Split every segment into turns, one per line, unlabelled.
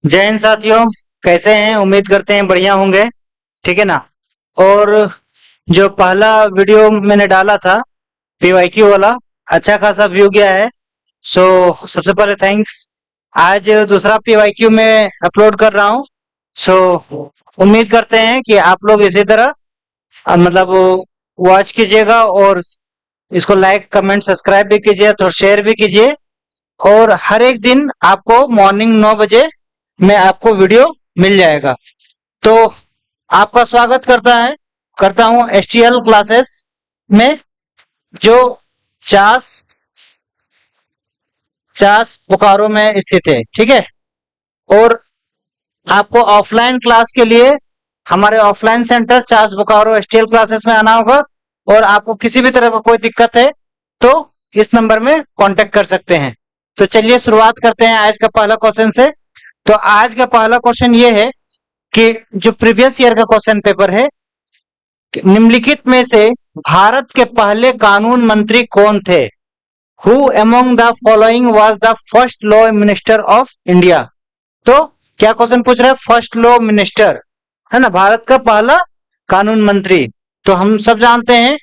जय हिंद साथियों। कैसे हैं? उम्मीद करते हैं बढ़िया होंगे। ठीक है ना। और जो पहला वीडियो मैंने डाला था पीवाईक्यू वाला, अच्छा खासा व्यू गया है। सो सबसे पहले थैंक्स। आज दूसरा पीवाईक्यू में अपलोड कर रहा हूँ। सो उम्मीद करते हैं कि आप लोग इसी तरह मतलब वॉच कीजिएगा और इसको लाइक कमेंट सब्सक्राइब भी कीजिए, तो शेयर भी कीजिए। और हर एक दिन आपको मॉर्निंग 9 बजे में आपको वीडियो मिल जाएगा। तो आपका स्वागत करता हूं एचटीएल क्लासेस में, जो चास चास बोकारो में स्थित है। ठीक है। और आपको ऑफलाइन क्लास के लिए हमारे offline centre Chas Bokaro एचटीएल classes में आना होगा। और आपको किसी भी तरह का कोई दिक्कत है तो इस नंबर में कांटेक्ट कर सकते हैं। तो चलिए शुरुआत करते हैं आज का पहला क्वेश्चन से। तो आज का पहला क्वेश्चन ये है कि जो प्रीवियस ईयर का क्वेश्चन पेपर है, निम्नलिखित में से भारत के पहले कानून मंत्री कौन थे? Who among the following was the first law minister of India? तो क्या क्वेश्चन पूछ रहा है? फर्स्ट लॉ मिनिस्टर है ना, भारत का पहला कानून मंत्री। तो हम सब जानते हैं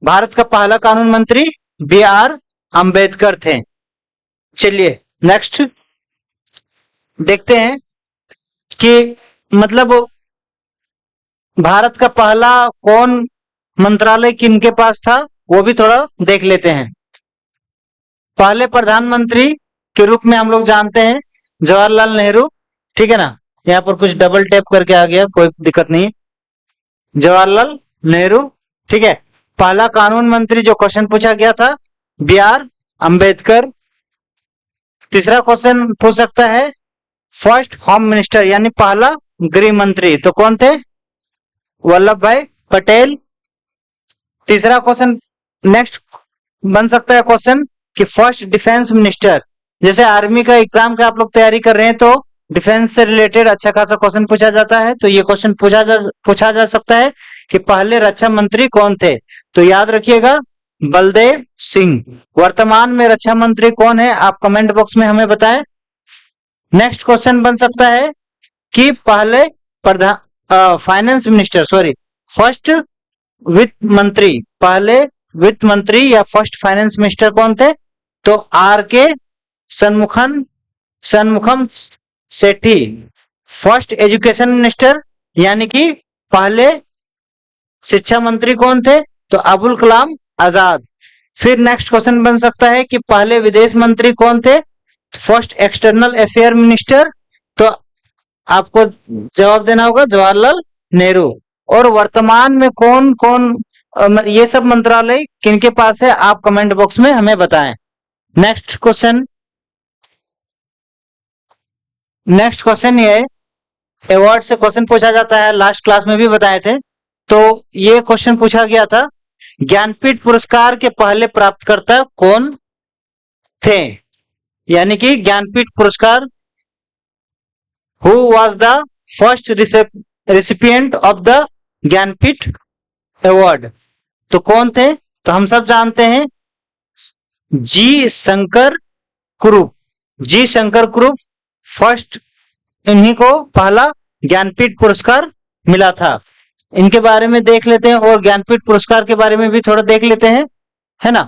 भारत का पहला कानून मंत्री बी आर अंबेडकर थे। चलिए नेक्स्ट देखते हैं कि मतलब भारत का पहला कौन मंत्रालय किनके पास था, वो भी थोड़ा देख लेते हैं। पहले प्रधानमंत्री के रूप में हम लोग जानते हैं जवाहरलाल नेहरू। ठीक है ना। यहाँ पर कुछ डबल टैप करके आ गया, कोई दिक्कत नहीं। जवाहरलाल नेहरू। ठीक है। पहला कानून मंत्री जो क्वेश्चन पूछा गया था बी आर अंबेडकर। तीसरा क्वेश्चन पूछ सकता है फर्स्ट होम मिनिस्टर यानी पहला गृह मंत्री, तो कौन थे? वल्लभ भाई पटेल। तीसरा क्वेश्चन नेक्स्ट बन सकता है क्वेश्चन कि फर्स्ट डिफेंस मिनिस्टर। जैसे आर्मी का एग्जाम का आप लोग तैयारी कर रहे हैं तो डिफेंस से रिलेटेड अच्छा खासा क्वेश्चन पूछा जाता है, तो ये क्वेश्चन पूछा जा सकता है कि पहले रक्षा मंत्री कौन थे। तो याद रखिएगा बलदेव सिंह। वर्तमान में रक्षा मंत्री कौन है, आप कमेंट बॉक्स में हमें बताएं। नेक्स्ट क्वेश्चन बन सकता है कि पहले प्रधान फाइनेंस मिनिस्टर, सॉरी, फर्स्ट वित्त मंत्री, पहले वित्त मंत्री या फर्स्ट फाइनेंस मिनिस्टर कौन थे? तो आर के सन्मुखम सेठी। फर्स्ट एजुकेशन मिनिस्टर यानी कि पहले शिक्षा मंत्री कौन थे? तो अबुल कलाम आजाद। फिर नेक्स्ट क्वेश्चन बन सकता है कि पहले विदेश मंत्री कौन थे? First external affair minister. तो आपको जवाब देना होगा जवाहरलाल नेहरू। और वर्तमान में कौन कौन ये सब मंत्रालय किनके पास है, आप कमेंट बॉक्स में हमें बताएं। नेक्स्ट क्वेश्चन ये अवार्ड से क्वेश्चन पूछा जाता है, लास्ट क्लास में भी बताए थे। तो ये क्वेश्चन पूछा गया था ज्ञानपीठ पुरस्कार के पहले प्राप्तकर्ता कौन थे, यानी कि ज्ञानपीठ पुरस्कार who was the first recipient of the Jnanpith award. तो कौन थे? तो हम सब जानते हैं जी शंकर कुरूप। जी शंकर कुरूप फर्स्ट, इन्हीं को पहला ज्ञानपीठ पुरस्कार मिला था। इनके बारे में देख लेते हैं और ज्ञानपीठ पुरस्कार के बारे में भी थोड़ा देख लेते हैं, है ना।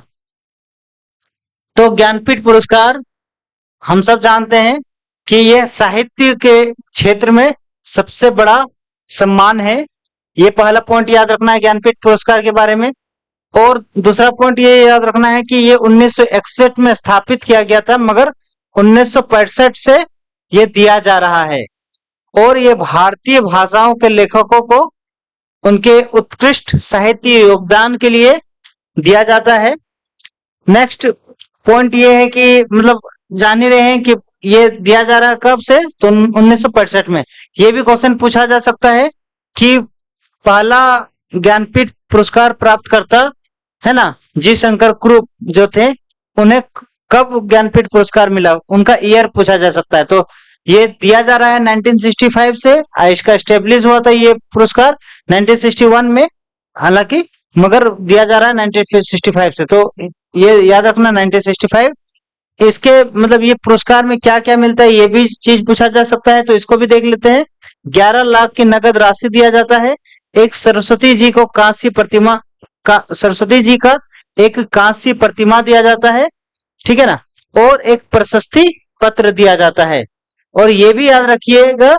तो ज्ञानपीठ पुरस्कार हम सब जानते हैं कि यह साहित्य के क्षेत्र में सबसे बड़ा सम्मान है। ये पहला पॉइंट याद रखना है ज्ञानपीठ पुरस्कार के बारे में। और दूसरा पॉइंट ये याद रखना है कि ये 1961 में स्थापित किया गया था, मगर 1965 से ये दिया जा रहा है। और ये भारतीय भाषाओं के लेखकों को उनके उत्कृष्ट साहित्य योगदान के लिए दिया जाता है। नेक्स्ट पॉइंट ये है कि मतलब जान ही रहे हैं कि ये दिया जा रहा है कब से, तो 1965 में। ये भी क्वेश्चन पूछा जा सकता है कि पहला ज्ञानपीठ पुरस्कार प्राप्त करता है ना जी शंकर कुरूप जो थे, उन्हें कब ज्ञानपीठ पुरस्कार मिला, उनका ईयर पूछा जा सकता है। तो ये दिया जा रहा है 1965 से। इसका स्टेब्लिश हुआ था ये पुरस्कार 1961 में, हालांकि मगर दिया जा रहा है 1965 से। तो ये याद रखना 1965। इसके मतलब ये पुरस्कार में क्या क्या मिलता है ये भी चीज पूछा जा सकता है, तो इसको भी देख लेते हैं। 11 लाख की नगद राशि दिया जाता है। एक सरस्वती जी को कांस्य प्रतिमा का सरस्वती जी का एक कांस्य प्रतिमा दिया जाता है, ठीक है ना, और एक प्रशस्ति पत्र दिया जाता है। और ये भी याद रखिएगा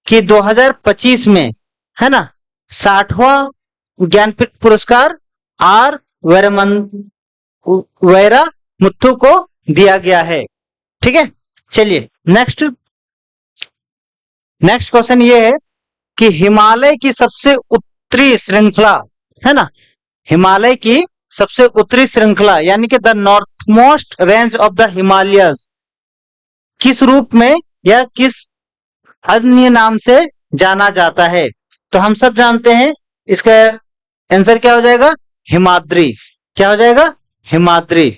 कि 2025 में, है ना, 60वां ज्ञानपीठ पुरस्कार आर वैरा मुत्थु को दिया गया है, ठीक है। चलिए नेक्स्ट क्वेश्चन ये है कि हिमालय की सबसे उत्तरी श्रृंखला, है ना, हिमालय की सबसे उत्तरी श्रृंखला यानी कि the north most range of the Himalayas किस रूप में या किस अन्य नाम से जाना जाता है? तो हम सब जानते हैं इसका आंसर क्या हो जाएगा, हिमाद्री। क्या हो जाएगा, हिमाद्री।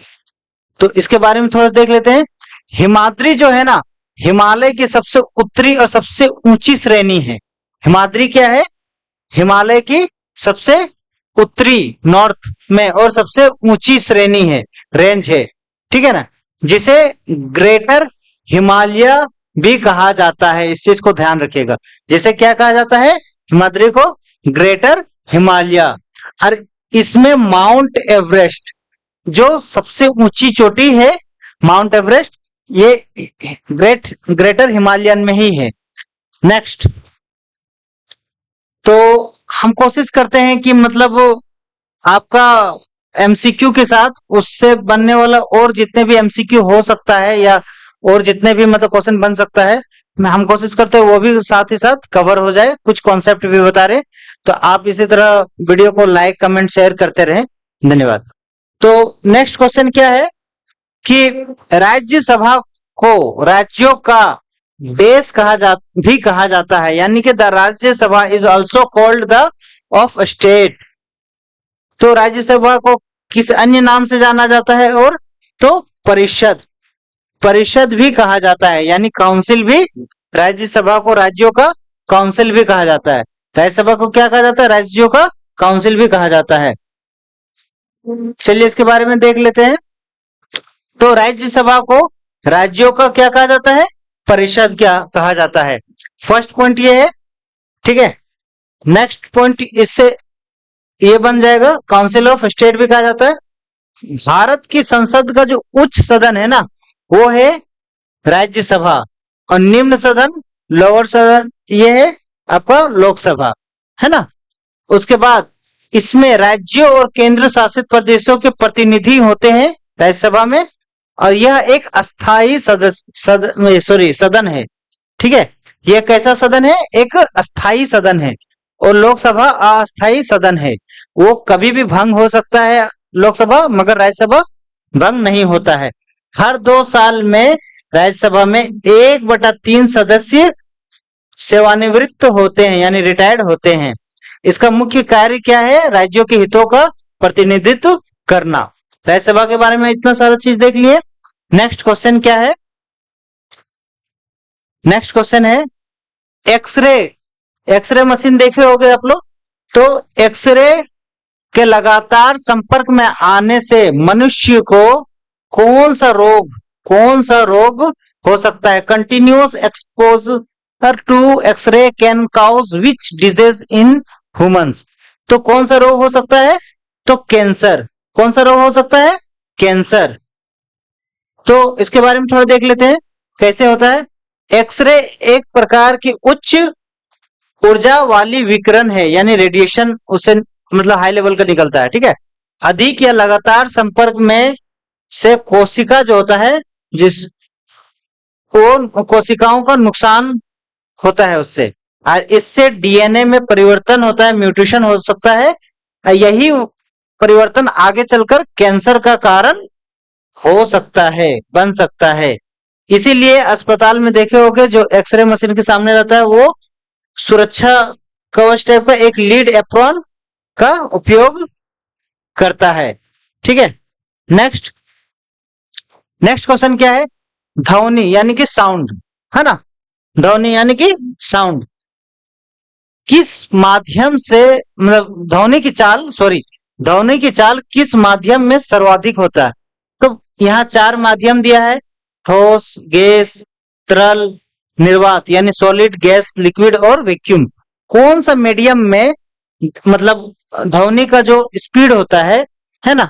तो इसके बारे में थोड़ा देख लेते हैं। हिमाद्री जो है ना, हिमालय की सबसे उत्तरी और सबसे ऊंची श्रेणी है। हिमाद्री क्या है, हिमालय की सबसे उत्तरी नॉर्थ में और सबसे ऊंची श्रेणी है, रेंज है, ठीक है ना, जिसे ग्रेटर हिमालय भी कहा जाता है। इस चीज को ध्यान रखिएगा, जिसे क्या कहा जाता है, हिमाद्री को ग्रेटर हिमालय। और इसमें माउंट एवरेस्ट जो सबसे ऊंची चोटी है, माउंट एवरेस्ट, ये ग्रेटर हिमालयन में ही है। नेक्स्ट, तो हम कोशिश करते हैं कि मतलब आपका एमसीक्यू के साथ उससे बनने वाला और जितने भी एमसीक्यू हो सकता है या और जितने भी मतलब क्वेश्चन बन सकता है, हम कोशिश करते हैं वो भी साथ ही साथ कवर हो जाए। कुछ कॉन्सेप्ट भी बता रहे, तो आप इसी तरह वीडियो को लाइक कमेंट शेयर करते रहें। धन्यवाद। तो नेक्स्ट क्वेश्चन क्या है कि राज्यसभा को राज्यों का देश भी कहा जाता है, यानी कि the Rajya Sabha is also called the of state. तो राज्यसभा को किस अन्य नाम से जाना जाता है? और तो परिषद भी कहा जाता है, यानी काउंसिल भी। राज्यसभा को राज्यों का काउंसिल भी कहा जाता है। राज्यसभा को क्या कहा जाता है? राज्यों का काउंसिल भी कहा जाता है। चलिए इसके बारे में देख लेते हैं। तो राज्यसभा को राज्यों का क्या कहा जाता है? परिषद क्या कहा जाता है। फर्स्ट पॉइंट ये है, ठीक है। नेक्स्ट पॉइंट इससे ये बन जाएगा, काउंसिल ऑफ स्टेट भी कहा जाता है। भारत की संसद का जो उच्च सदन है ना, वो है राज्यसभा, और निम्न सदन, लोअर सदन, ये है आपका लोकसभा, है ना। उसके बाद इसमें राज्यों और केंद्र शासित प्रदेशों के प्रतिनिधि होते हैं राज्यसभा में, और यह एक अस्थाई सदन है, ठीक है। यह कैसा सदन है? एक अस्थाई सदन है। और लोकसभा अस्थाई सदन है, वो कभी भी भंग हो सकता है लोकसभा, मगर राज्यसभा भंग नहीं होता है। हर 2 साल में राज्यसभा में 1/3 सदस्य सेवानिवृत्त होते हैं, यानी रिटायर्ड होते हैं। इसका मुख्य कार्य क्या है? राज्यों के हितों का प्रतिनिधित्व करना। राज्यसभा के बारे में इतना सारा चीज देख लिए। नेक्स्ट क्वेश्चन क्या है? नेक्स्ट क्वेश्चन है एक्सरे मशीन देखे होंगे आप लोग। तो एक्सरे के लगातार संपर्क में आने से मनुष्य को कौन सा रोग हो सकता है? Continuous exposure to x ray can cause which disease in humans. तो कौन सा रोग हो सकता है? तो कैंसर। कौन सा रोग हो सकता है? कैंसर। तो इसके बारे में थोड़ा देख लेते हैं कैसे होता है। एक्सरे एक प्रकार की उच्च ऊर्जा वाली विकिरण है, यानी रेडिएशन उससे मतलब हाई लेवल का निकलता है, ठीक है। अधिक या लगातार संपर्क में से कोशिका जो होता है, जिस वो कोशिकाओं का नुकसान होता है उससे, और इससे डीएनए में परिवर्तन होता है, म्यूटेशन हो सकता है। यही परिवर्तन आगे चलकर कैंसर का कारण हो सकता है, बन सकता है। इसीलिए अस्पताल में देखे होंगे जो एक्सरे मशीन के सामने रहता है, वो सुरक्षा कवच टाइप का एक लीड एप्रॉन का उपयोग करता है, ठीक है। नेक्स्ट क्वेश्चन क्या है? ध्वनि यानी कि साउंड, है ना। ध्वनि यानी कि साउंड किस माध्यम से मतलब ध्वनि की चाल किस माध्यम में सर्वाधिक होता है? तो यहाँ 4 माध्यम दिया है। ठोस, गैस, तरल, निर्वात यानी सॉलिड, गैस, लिक्विड और वैक्यूम। कौन सा मीडियम में मतलब ध्वनि का जो स्पीड होता है ना,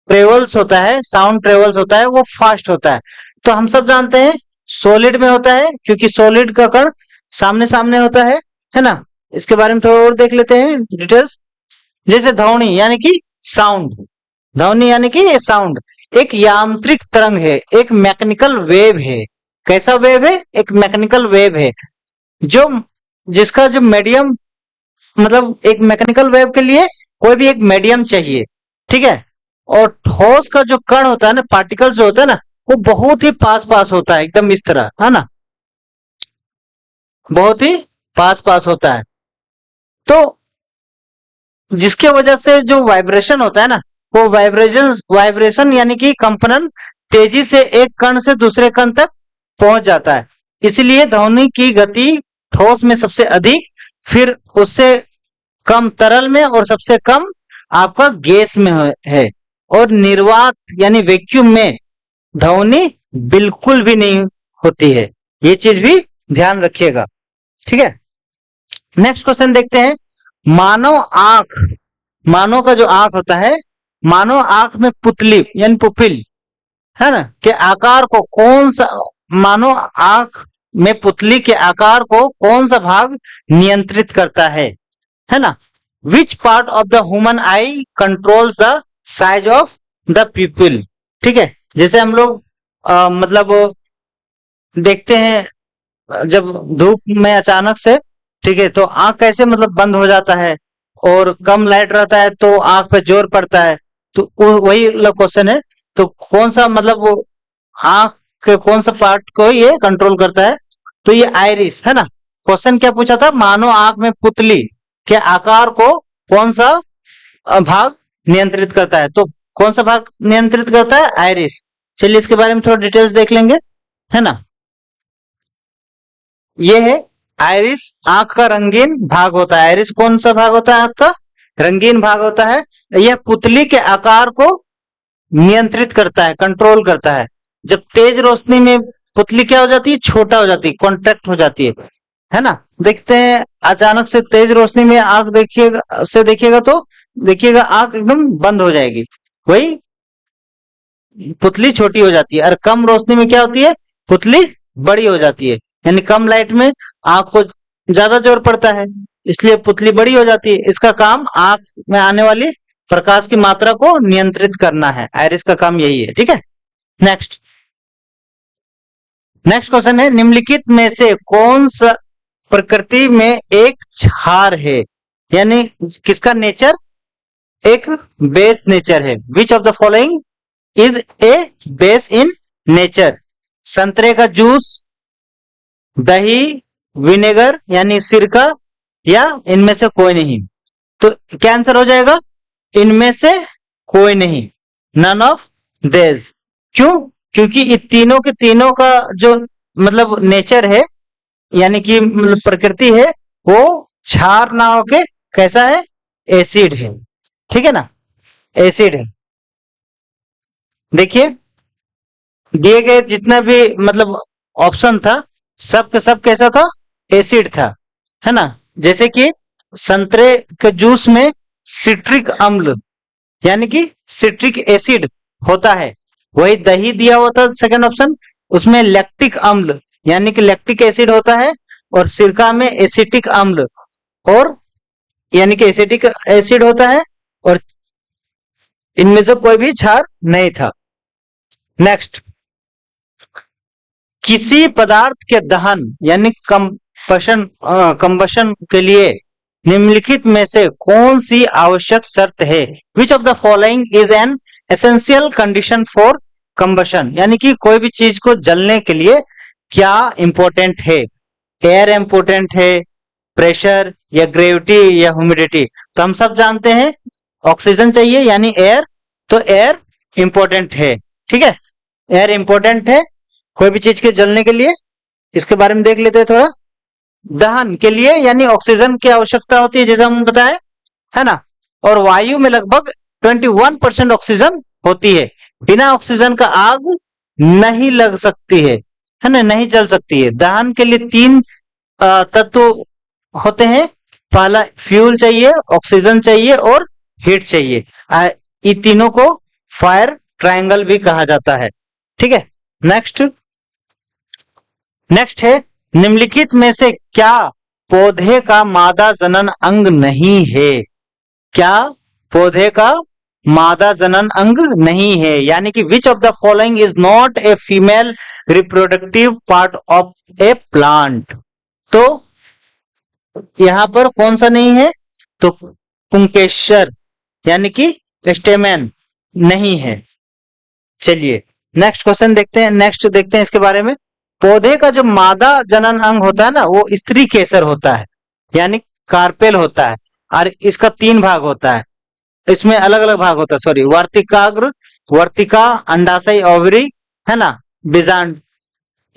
ट्रेवल्स होता है, साउंड ट्रेवल्स होता है, वो फास्ट होता है। तो हम सब जानते हैं सॉलिड में होता है, क्योंकि सॉलिड का कण सामने सामने होता है ना। इसके बारे में थोड़ा और देख लेते हैं डिटेल्स। जैसे ध्वनि यानी कि साउंड, ध्वनि यानी कि ये साउंड एक यांत्रिक तरंग है, एक मैकेनिकल वेव है। कैसा वेव है? एक मैकेनिकल वेव है, जो जिसका जो मीडियम मतलब एक मैकेनिकल वेव के लिए कोई भी एक मीडियम चाहिए, ठीक है। और ठोस का जो कण होता है ना, पार्टिकल्स जो होता है ना, वो बहुत ही पास पास होता है, एकदम इस तरह, है ना, बहुत ही पास पास होता है। तो जिसके वजह से जो वाइब्रेशन होता है ना, वो वाइब्रेशन यानी कि कंपन तेजी से एक कण से दूसरे कण तक पहुंच जाता है। इसलिए ध्वनि की गति ठोस में सबसे अधिक, फिर उससे कम तरल में, और सबसे कम आपका गैस में है। और निर्वात यानी वैक्यूम में ध्वनि बिल्कुल भी नहीं होती है। ये चीज भी ध्यान रखिएगा, ठीक है। नेक्स्ट क्वेश्चन देखते हैं। मानव आंख, मानव का जो आंख होता है, मानव आंख में पुतली यानी पुपिल, है ना, के आकार को कौन सा, मानव आंख में पुतली के आकार को कौन सा भाग नियंत्रित करता है ना। Which part of the human I controls the size of the people, ठीक है। जैसे हम लोग मतलब देखते हैं जब धूप में अचानक से, ठीक है, तो आंख कैसे मतलब बंद हो जाता है, और कम लाइट रहता है तो आंख पे जोर पड़ता है। तो वही क्वेश्चन है। तो कौन सा मतलब वो आंख के कौन सा पार्ट को ये कंट्रोल करता है? तो ये आइरिस, है ना। क्वेश्चन क्या पूछा था? मानो आंख में पुतली के आकार को कौन सा भाग नियंत्रित करता है? तो कौन सा भाग नियंत्रित करता है? आइरिस। चलिए इसके बारे में थोड़ा डिटेल्स देख लेंगे, है ना। ये है आइरिस, आंख का रंगीन भाग होता है। आइरिस कौन सा भाग होता है? आंख का रंगीन भाग होता है। यह पुतली के आकार को नियंत्रित करता है, कंट्रोल करता है। जब तेज रोशनी में पुतली क्या हो जाती है? छोटा हो जाती है, कॉन्ट्रैक्ट हो जाती है ना। देखते हैं अचानक से तेज रोशनी में आंख देखिएगा तो देखिएगा आंख एकदम बंद हो जाएगी, वही पुतली छोटी हो जाती है। और कम रोशनी में क्या होती है? पुतली बड़ी हो जाती है। यानी कम लाइट में आंख को ज्यादा जोर पड़ता है, इसलिए पुतली बड़ी हो जाती है। इसका काम आंख में आने वाली प्रकाश की मात्रा को नियंत्रित करना है। आइरिस का काम यही है, ठीक है। नेक्स्ट नेक्स्ट क्वेश्चन है, निम्नलिखित में से कौन सा प्रकृति में एक क्षार है? यानी किसका नेचर एक बेस नेचर है? Which of the following is a base in nature? संतरे का जूस, दही, विनेगर यानी सिरका, या इनमें से कोई नहीं? तो क्या आंसर हो जाएगा? इनमें से कोई नहीं, नन ऑफ देज। क्यों? क्योंकि ये तीनों के तीनों का जो मतलब नेचर है, यानी कि मतलब प्रकृति है, वो क्षार ना होके कैसा है? एसिड है, ठीक है ना, एसिड है। देखिए दिए गए जितना भी मतलब ऑप्शन था, सब के सब कैसा था? एसिड था, है ना। जैसे कि संतरे के जूस में सिट्रिक अम्ल यानी कि सिट्रिक एसिड होता है। वही दही दिया हुआ था सेकंड ऑप्शन, उसमें लैक्टिक अम्ल यानी कि लैक्टिक एसिड होता है। और सिरका में एसिटिक अम्ल और यानी कि एसिटिक एसिड होता है। और इनमें से कोई भी क्षार नहीं था। नेक्स्ट, किसी पदार्थ के दहन यानी कंबशन के लिए निम्नलिखित में से कौन सी आवश्यक शर्त है? Which of the following is an essential condition for combustion? यानी कि कोई भी चीज को जलने के लिए क्या इंपॉर्टेंट है? एयर इंपॉर्टेंट है, प्रेशर, या ग्रेविटी, या ह्यूमिडिटी? तो हम सब जानते हैं ऑक्सीजन चाहिए यानी एयर, तो एयर इंपॉर्टेंट है, ठीक है। एयर इंपॉर्टेंट है कोई भी चीज के जलने के लिए। इसके बारे में देख लेते हैं थोड़ा। दहन के लिए यानी ऑक्सीजन की आवश्यकता होती है, जैसे हम बताए, है ना। और वायु में लगभग 21% ऑक्सीजन होती है। बिना ऑक्सीजन का आग नहीं लग सकती है ना, नहीं जल सकती है। दहन के लिए तीन तत्व होते हैं। पहला फ्यूल चाहिए, ऑक्सीजन चाहिए और हीट चाहिए। ये तीनों को फायर ट्रायंगल भी कहा जाता है। ठीक है, नेक्स्ट नेक्स्ट है, निम्नलिखित में से क्या पौधे का मादा जनन अंग नहीं है? क्या पौधे का मादा जनन अंग नहीं है, यानी कि which of the following is not a female reproductive part of A plant? तो यहां पर कौन सा नहीं है? तो पुंकेसर यानी कि स्टेमेन नहीं है। चलिए नेक्स्ट क्वेश्चन देखते हैं, नेक्स्ट देखते हैं इसके बारे में। पौधे का जो मादा जनन अंग होता है ना, वो स्त्री केसर होता है, यानी कार्पेल होता है। और इसका तीन भाग होता है, इसमें अलग अलग भाग होता है, सॉरी, वर्तिकाग्र, वर्तिका, अंडाशय, ओवरी, है ना, बीजांड,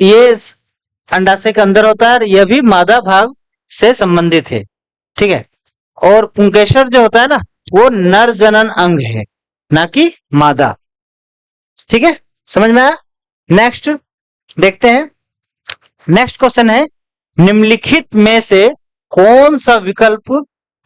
ये अंडाशय के अंदर होता है। यह भी मादा भाग से संबंधित है। ठीक है, और पुंकेसर जो होता है ना, वो नर जनन अंग है, ना कि मादा। ठीक है, समझ में आया? नेक्स्ट देखते हैं, नेक्स्ट क्वेश्चन है, निम्नलिखित में से कौन सा विकल्प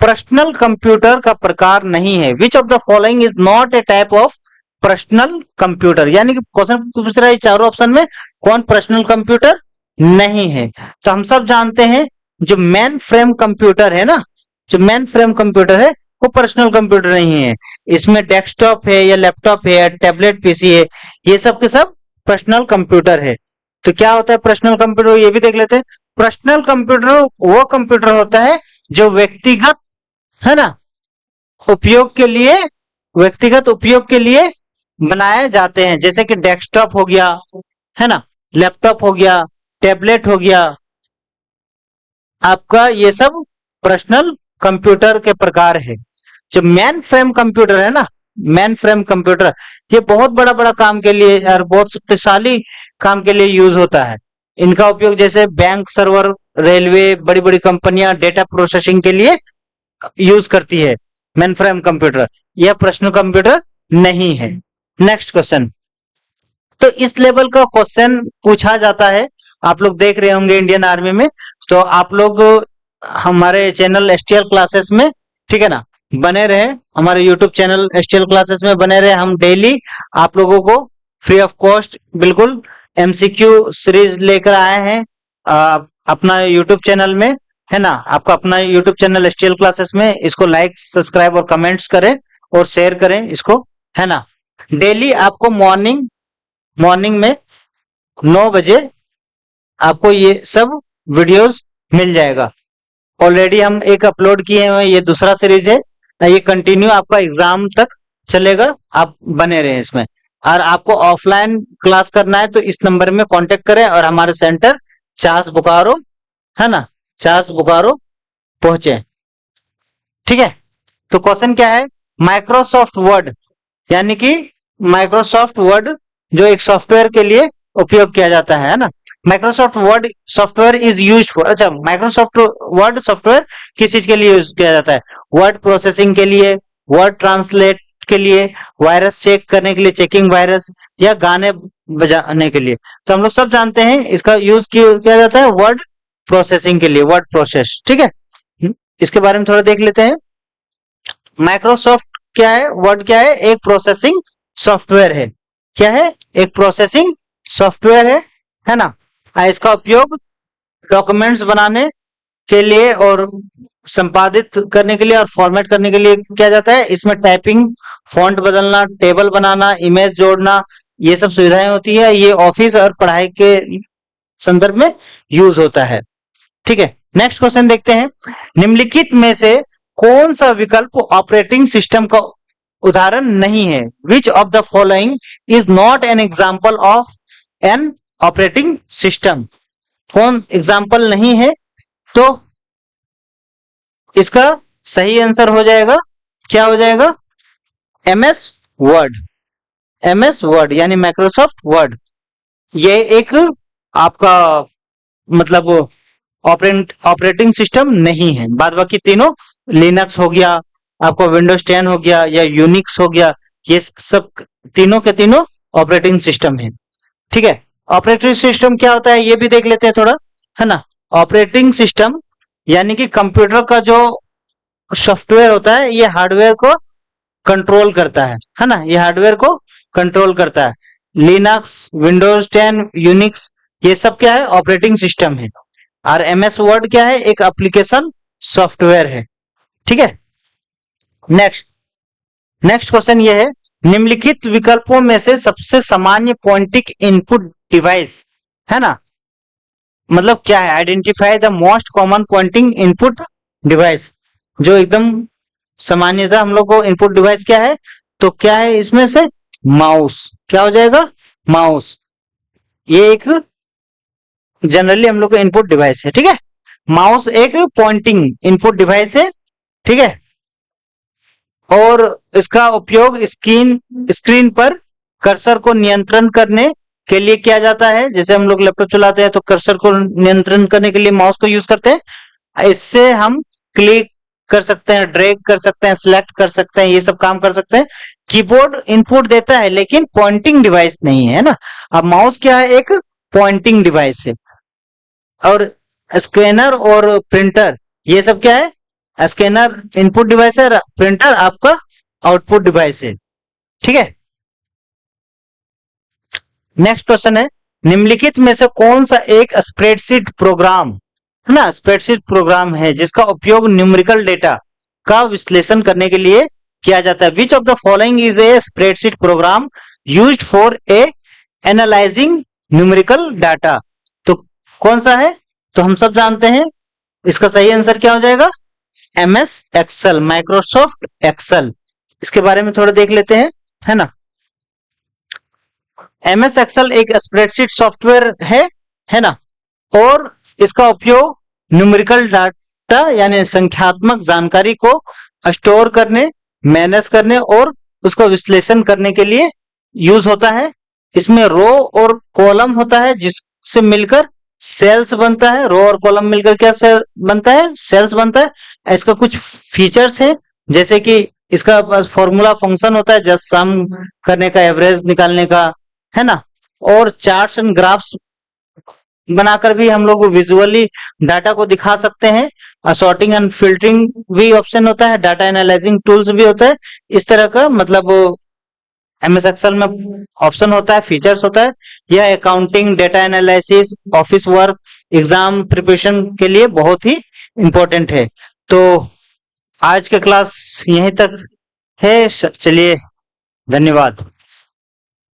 पर्सनल कंप्यूटर का प्रकार नहीं है? Which of the following is not a type of personal computer? यानी कि क्वेश्चन पूछ रहा है चारों ऑप्शन में कौन पर्सनल कंप्यूटर नहीं है। तो हम सब जानते हैं जो मेन फ्रेम कंप्यूटर है ना, जो मेन फ्रेम कंप्यूटर है वो पर्सनल कंप्यूटर नहीं है। इसमें डेस्कटॉप है या लैपटॉप है या टैबलेट पीसी है, ये सब के सब पर्सनल कंप्यूटर है। तो क्या होता है पर्सनल कंप्यूटर, ये भी देख लेते हैं। पर्सनल कंप्यूटर वो कंप्यूटर होता है जो व्यक्तिगत, है ना, उपयोग के लिए, व्यक्तिगत उपयोग के लिए बनाए जाते हैं। जैसे कि डेस्कटॉप हो गया, है ना, लैपटॉप हो गया, टैबलेट हो गया आपका, ये सब पर्सनल कंप्यूटर के प्रकार है। जो मेन फ्रेम कंप्यूटर है ना, मेन फ्रेम कंप्यूटर, ये बहुत बड़ा बड़ा काम के लिए और बहुत शक्तिशाली काम के लिए यूज होता है। इनका उपयोग जैसे बैंक सर्वर, रेलवे, बड़ी बड़ी कंपनियां डेटा प्रोसेसिंग के लिए यूज करती है मेन फ्रेम कंप्यूटर। यह पर्सनल कंप्यूटर नहीं है। नेक्स्ट क्वेश्चन, तो इस लेवल का क्वेश्चन पूछा जाता है, आप लोग देख रहे होंगे इंडियन आर्मी में। तो आप लोग हमारे चैनल एसटीएल क्लासेस में, ठीक है ना, बने रहे, हमारे यूट्यूब चैनल एसटीएल क्लासेस में बने रहे। हम डेली आप लोगों को फ्री ऑफ कॉस्ट बिल्कुल एमसीक्यू सीरीज लेकर आए हैं अपना यूट्यूब चैनल में, है ना। आपका अपना यूट्यूब चैनल एसटीएल क्लासेस में, इसको लाइक, सब्सक्राइब और कमेंट्स करें और शेयर करें इसको, है ना। डेली आपको मॉर्निंग में 9 बजे आपको ये सब वीडियोस मिल जाएगा। ऑलरेडी हम एक अपलोड किए हैं, ये दूसरा सीरीज है, ये कंटिन्यू आपका एग्जाम तक चलेगा, आप बने रहे इसमें। और आपको ऑफलाइन क्लास करना है तो इस नंबर में कांटेक्ट करें और हमारे सेंटर चास बोकारो, है ना, चास बोकारो पहुंचे। ठीक है, तो क्वेश्चन क्या है, माइक्रोसॉफ्ट वर्ड, यानी कि माइक्रोसॉफ्ट वर्ड जो एक सॉफ्टवेयर के लिए उपयोग किया जाता है ना। Microsoft word software is use for, अच्छा, माइक्रोसॉफ्ट वर्ड सॉफ्टवेयर किस चीज के लिए यूज किया जाता है? वर्ड प्रोसेसिंग के लिए, वर्ड ट्रांसलेट के लिए, वायरस चेक करने के लिए, चेकिंग वायरस, या गाने बजाने के लिए। तो हम लोग सब जानते हैं इसका यूज किया जाता है वर्ड प्रोसेसिंग के लिए, वर्ड प्रोसेस। ठीक है, इसके बारे में थोड़ा देख लेते हैं। माइक्रोसॉफ्ट क्या है, वर्ड क्या है? एक प्रोसेसिंग सॉफ्टवेयर है। क्या है? एक प्रोसेसिंग सॉफ्टवेयर है ना। इसका उपयोग डॉक्यूमेंट्स बनाने के लिए और संपादित करने के लिए और फॉर्मेट करने के लिए किया जाता है। इसमें टाइपिंग, फॉन्ट बदलना, टेबल बनाना, इमेज जोड़ना, ये सब सुविधाएं होती है। ये ऑफिस और पढ़ाई के संदर्भ में यूज होता है। ठीक है, नेक्स्ट क्वेश्चन देखते हैं, निम्नलिखित में से कौन सा विकल्प ऑपरेटिंग सिस्टम का उदाहरण नहीं है? Which of the following is not an example of an operating system? कौन एग्जाम्पल नहीं है? तो इसका सही आंसर हो जाएगा, क्या हो जाएगा? MS word. एमएस वर्ड यानी माइक्रोसॉफ्ट वर्ड, ये एक आपका मतलब ऑपरेटिंग सिस्टम नहीं है। बाद बाकी तीनों, लिनक्स हो गया, आपको विंडोज 10 हो गया या यूनिक्स हो गया, ये सब तीनों के तीनों ऑपरेटिंग सिस्टम है। ठीक है। ऑपरेटिंग सिस्टम क्या होता है ये भी देख लेते हैं थोड़ा, है ना। ऑपरेटिंग सिस्टम यानी कि कंप्यूटर का जो सॉफ्टवेयर होता है ये हार्डवेयर को कंट्रोल करता है ना, ये हार्डवेयर को कंट्रोल करता है। लिनक्स, विंडोज 10, यूनिक्स, ये सब क्या है, ऑपरेटिंग सिस्टम है। और एमएस वर्ड क्या है, एक एप्लीकेशन सॉफ्टवेयर है। ठीक है। नेक्स्ट नेक्स्ट क्वेश्चन ये है, निम्नलिखित विकल्पों में से सबसे सामान्य पॉइंटिंग इनपुट डिवाइस, है ना, मतलब क्या है, identify the most common pointing input device, जो एकदम सामान्यतः हम लोग को इनपुट डिवाइस क्या है, तो क्या है इसमें से, माउस। क्या हो जाएगा, माउस। ये एक जनरली हम लोग का इनपुट डिवाइस है। ठीक है। माउस एक पॉइंटिंग इनपुट डिवाइस है। ठीक है। और इसका उपयोग स्क्रीन पर कर्सर को नियंत्रण करने के लिए किया जाता है। जैसे हम लोग लैपटॉप चलाते हैं तो कर्सर को नियंत्रण करने के लिए माउस को यूज करते हैं। इससे हम क्लिक कर सकते हैं, ड्रैग कर सकते हैं, सिलेक्ट कर सकते हैं, ये सब काम कर सकते हैं। कीबोर्ड इनपुट देता है लेकिन पॉइंटिंग डिवाइस नहीं है ना। अब माउस क्या है, एक पॉइंटिंग डिवाइस है। और स्कैनर और प्रिंटर ये सब क्या है, स्कैनर इनपुट डिवाइस है, प्रिंटर आपका आउटपुट डिवाइस है। ठीक है। नेक्स्ट क्वेश्चन है, निम्नलिखित में से कौन सा एक स्प्रेडशीट प्रोग्राम, है ना, स्प्रेडशीट प्रोग्राम है जिसका उपयोग न्यूमेरिकल डेटा का विश्लेषण करने के लिए किया जाता है। Which of the following is a spreadsheet programme used for a analysing numerical data. तो कौन सा है, तो हम सब जानते हैं इसका सही आंसर क्या हो जाएगा, एमएस एक्सेल, माइक्रोसॉफ्ट एक्सेल। इसके बारे में थोड़ा देख लेते हैं, है ना। एमएस एक्सेल एक स्प्रेडशीट सॉफ्टवेयर है ना, और इसका उपयोग न्यूमेरिकल डाटा यानी संख्यात्मक जानकारी को स्टोर करने, मैनेज करने और उसका विश्लेषण करने के लिए यूज होता है। इसमें रो और कॉलम होता है जिससे मिलकर सेल्स बनता है। रो और कॉलम मिलकर क्या बनता है, सेल्स बनता है। इसका कुछ फीचर्स है, जैसे कि इसका फॉर्मूला फंक्शन होता है जस्ट सम करने का, एवरेज निकालने का, है ना। और चार्ट्स एंड ग्राफ्स बनाकर भी हम लोग विजुअली डाटा को दिखा सकते हैं। सॉर्टिंग एंड फिल्टरिंग भी ऑप्शन होता है, डाटा एनालाइजिंग टूल्स भी होता है। इस तरह का मतलब एमएस एक्सेल में ऑप्शन होता है, फीचर्स होता है। यह accounting, data analysis, office work, exam preparation के लिए बहुत ही इंपॉर्टेंट है। तो आज का क्लास यहीं तक है। चलिए, धन्यवाद।